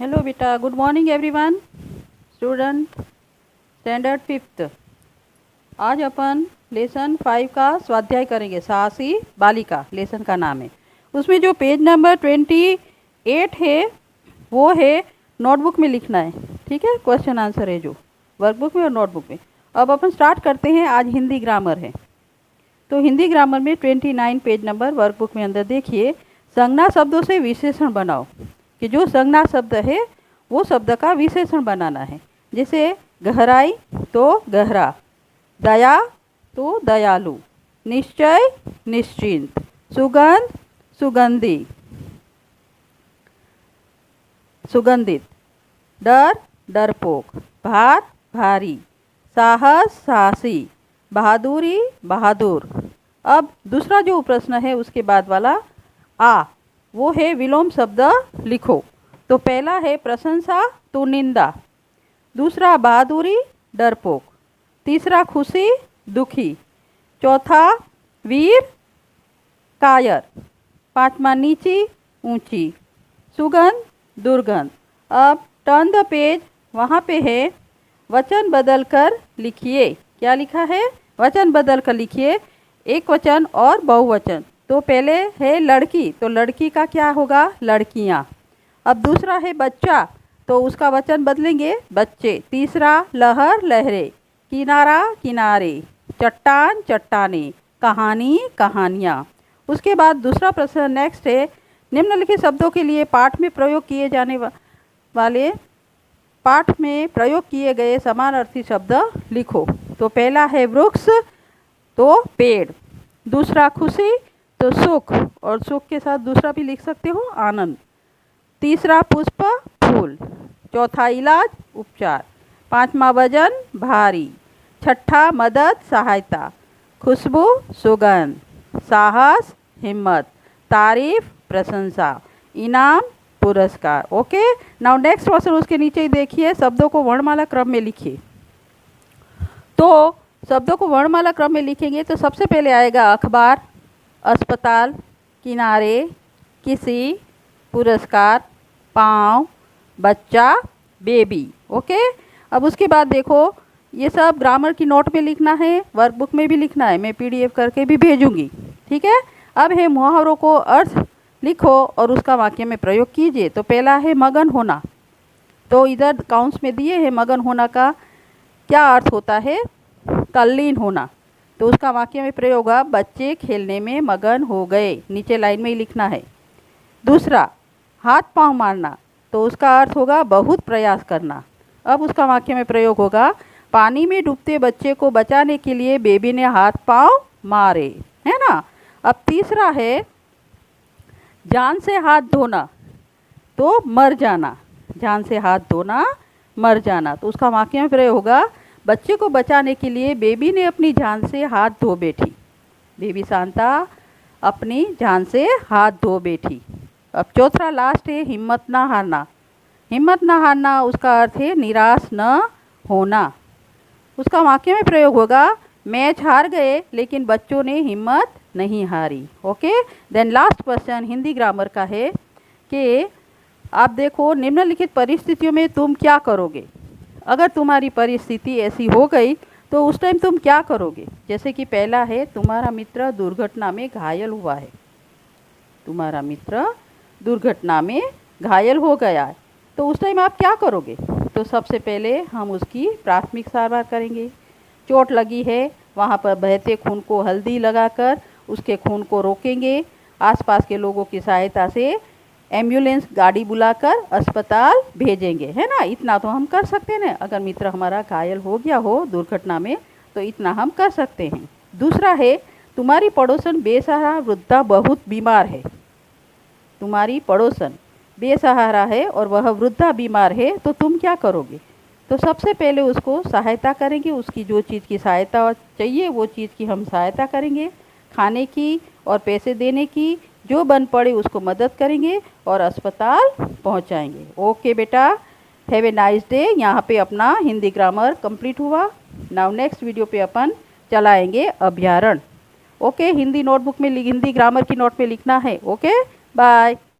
Hello बेटा, good morning everyone. Student standard fifth. आज अपन lesson 5 का स्वाध्याय करेंगे। साहसी बालिका लेसन का नाम है। उसमें जो पेज नंबर 28 है वो है नोटबुक में लिखना है। ठीक है, क्वेश्चन आंसर है जो वर्कबुक में और नोटबुक में। अब अपन स्टार्ट करते हैं। आज हिंदी ग्रामर है, तो हिंदी ग्रामर में 29 पेज नंबर वर्कबुक में अंदर देखिए, संज्ञा शब्दों से विशेषण बनाओ। कि जो संज्ञा शब्द है वो शब्द का विशेषण बनाना है। जैसे गहराई तो गहरा, दया तो दयालु, निश्चय निश्चिंत, सुगंध सुगंधी सुगंधित, डर डरपोक, भार भारी, साहस साहसी, बहादुरी बहादुर। अब दूसरा जो प्रश्न है उसके बाद वाला आ, वो है विलोम शब्द लिखो। तो पहला है प्रशंसा तो निंदा, दूसरा बहादुरी डरपोक, तीसरा खुशी दुखी, चौथा वीर कायर, पांचवा नीची ऊंची, सुगंध दुर्गंध। अब टर्न द पेज, वहाँ पे है वचन बदलकर लिखिए। क्या लिखा है? वचन बदलकर लिखिए, एक वचन और बहुवचन। तो पहले है लड़की, तो लड़की का क्या होगा? लड़कियाँ। अब दूसरा है बच्चा, तो उसका वचन बदलेंगे बच्चे। तीसरा लहर लहरें, किनारा किनारे, चट्टान चट्टाने, कहानी कहानियाँ। उसके बाद दूसरा प्रश्न नेक्स्ट है, निम्नलिखित शब्दों के लिए पाठ में प्रयोग किए जाने वाले पाठ में प्रयोग किए गए समानार्थी शब्द लिखो। तो पहला है वृक्ष, तो पेड़। दूसरा खुशी, तो सुख, और सुख के साथ दूसरा भी लिख सकते हो आनंद। तीसरा पुष्प फूल, चौथा इलाज उपचार, पांचवा वजन भारी, छठा मदद सहायता, खुशबू सुगंध, साहस हिम्मत, तारीफ प्रशंसा, इनाम पुरस्कार। ओके, नाउ नेक्स्ट क्वेश्चन उसके नीचे ही देखिए, शब्दों को वर्णमाला क्रम में लिखिए। तो शब्दों को वर्णमाला क्रम में लिखेंगे तो सबसे पहले आएगा अखबार, अस्पताल, किनारे, किसी, पुरस्कार, पाँव, बच्चा, बेबी। ओके, अब उसके बाद देखो, ये सब ग्रामर की नोट में लिखना है, वर्कबुक में भी लिखना है, मैं पीडीएफ करके भी भेजूंगी। ठीक है, अब है मुहावरों को अर्थ लिखो और उसका वाक्य में प्रयोग कीजिए। तो पहला है मगन होना, तो इधर काउंट्स में दिए है मगन होना का क्या अर्थ होता है? तल्लीन होना। तो उसका वाक्य में प्रयोग होगा, बच्चे खेलने में मगन हो गए, नीचे लाइन में ही लिखना है। दूसरा हाथ पांव मारना, तो उसका अर्थ होगा बहुत प्रयास करना। अब उसका वाक्य में प्रयोग होगा, पानी में डूबते बच्चे को बचाने के लिए बेबी ने हाथ पांव मारे, है ना। अब तीसरा है जान से हाथ धोना, तो मर जाना, जान से हाथ धोना मर जाना। तो उसका वाक्य में प्रयोग होगा, बच्चे को बचाने के लिए बेबी ने अपनी जान से हाथ धो बैठी, बेबी शांता अपनी जान से हाथ धो बैठी। अब चौथा लास्ट है हिम्मत ना हारना, हिम्मत ना हारना उसका अर्थ है निराश न होना। उसका वाक्य में प्रयोग होगा, मैच हार गए लेकिन बच्चों ने हिम्मत नहीं हारी। Okay, then last question Hindi grammar का है कि आप देखो, निम्नलिखित परिस्थितियों में तुम क्या करोगे? अगर तुम्हारी परिस्थिति ऐसी हो गई तो उस टाइम तुम क्या करोगे? जैसे कि पहला है, तुम्हारा मित्र दुर्घटना में घायल हुआ है, तुम्हारा मित्र दुर्घटना में घायल हो गया है, तो उस टाइम आप क्या करोगे? तो सबसे पहले हम उसकी प्राथमिक सारवार करेंगे। चोट लगी है, वहाँ पर बहते खून को हल्दी लगाकर उसके खून को रोकेंगे, आसपास के लोगों की सहायता से एम्बुलेंस गाड़ी बुलाकर अस्पताल भेजेंगे, है ना। इतना तो हम कर सकते हैं ना, अगर मित्र हमारा घायल हो गया हो दुर्घटना में तो इतना हम कर सकते हैं। दूसरा है, तुम्हारी पड़ोसन बेसहारा वृद्धा बहुत बीमार है, तुम्हारी पड़ोसन बेसहारा है और वह वृद्धा बीमार है, तो तुम क्या करोगे? तो सबसे पहले उसको सहायता करेंगे, उसकी जो चीज़ की सहायता चाहिए वो चीज़ की हम सहायता करेंगे, खाने की और पैसे देने की, जो बन पड़े उसको मदद करेंगे और अस्पताल पहुंचाएंगे। ओके बेटा, हैव ए नाइस डे। यहाँ पे अपना हिंदी ग्रामर कंप्लीट हुआ। नाउ नेक्स्ट वीडियो पे अपन चलाएंगे अभ्यारण। ओके, हिंदी नोटबुक में हिंदी ग्रामर की नोट में लिखना है। Okay, bye.